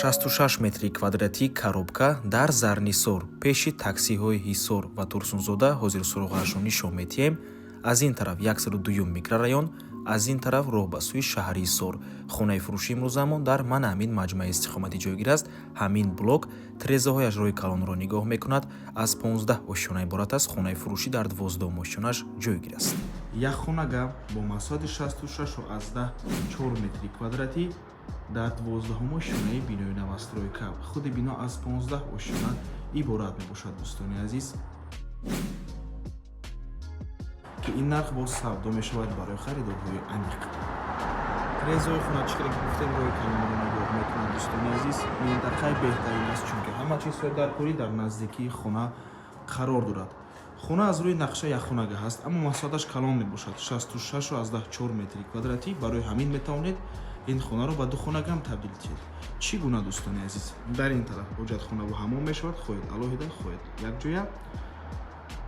66 метри квадратӣ коробка дар Зарнисор пеши таксиҳои Ҳисор ва Турсунзода ҳозирсуроғашро нишон медиҳем. Аз ин тараф 102 микрорайон, аз ин тараф роҳ ба сӯи шаҳри Ҳисор. Хонаи фурӯшии имрӯзамон дар мана ҳамин маҷмаи истиқоматӣ ҷойгир аст. Ҳамин блок тирезаҳояш роҳи калонро нигоҳ мекунад. Аз 15 ошёна иборат аст. Хонаи фурӯшӣ дар 12 ошёнаш ҷойгир аст. Як хонага бо масоҳати 66,4 метри квадратӣ дар 12 ошёнаи бинои навастройка. Худи бино аз 15 ошёна иборат мебошад. Дӯстони азиз, ки ин нарх боз савдо мешавад барои харидорҳои аниқ. Тирезаҳои хона чӣ ки гуфтем роҳи калонро нигоҳ мекунад. Дӯстони азиз, минтақаи беҳтарин аст, чунки ҳама чизҳои даркорӣ дар наздикии хона қарор дорад. Хона аз рӯи нақша як хонага ҳаст, аммо масоҳаташ калон мебошад. 66,4 метри квадратӣ. Барои ҳамин метавонед ин хонаро ба ду хонагам табдил диҳед. Чӣ гуна, дӯстони азиз? Дар ин тараф ҳоҷатхона ва ҳаммом мешавад, хоҳед алоҳида, хоҳед якҷоя.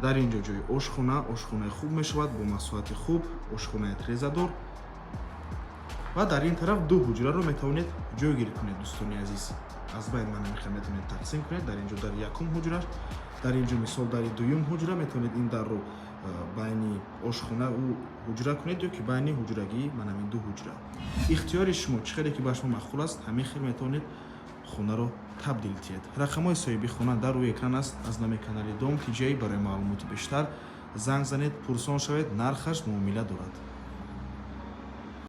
Дар ин ҷо ҷои ошхонаи хуб мешавад бо масоҳати хуб, ошхонаи тирезадор. ва дар ин тараф ду ҳуҷраро метавонед ҷойгир кунед. Дӯстони азиз, аз байни мана мехоҳем метавонед тақсим кунед. Дар ин ҷо дар якум ҳуҷра, дар ин ҷо мисол дар дуюм ҳуҷра метавонед ин дарро байни ошхона ва ҳуҷра кунед, ё ки байни ҳуҷрагии мана ин ду ҳуҷра. Ихтиёри шумо чӣ хеле ки ба шумо маъқул аст, ҳамин хел метавонед хонаро табдил диҳед. Рақамҳои соҳиби хона дар рӯи экран аст. Аз номи канали Дом Тиҷаӣ барои маълумоти бештар занг занед, пурсон шавед, нархаш муомила дорад.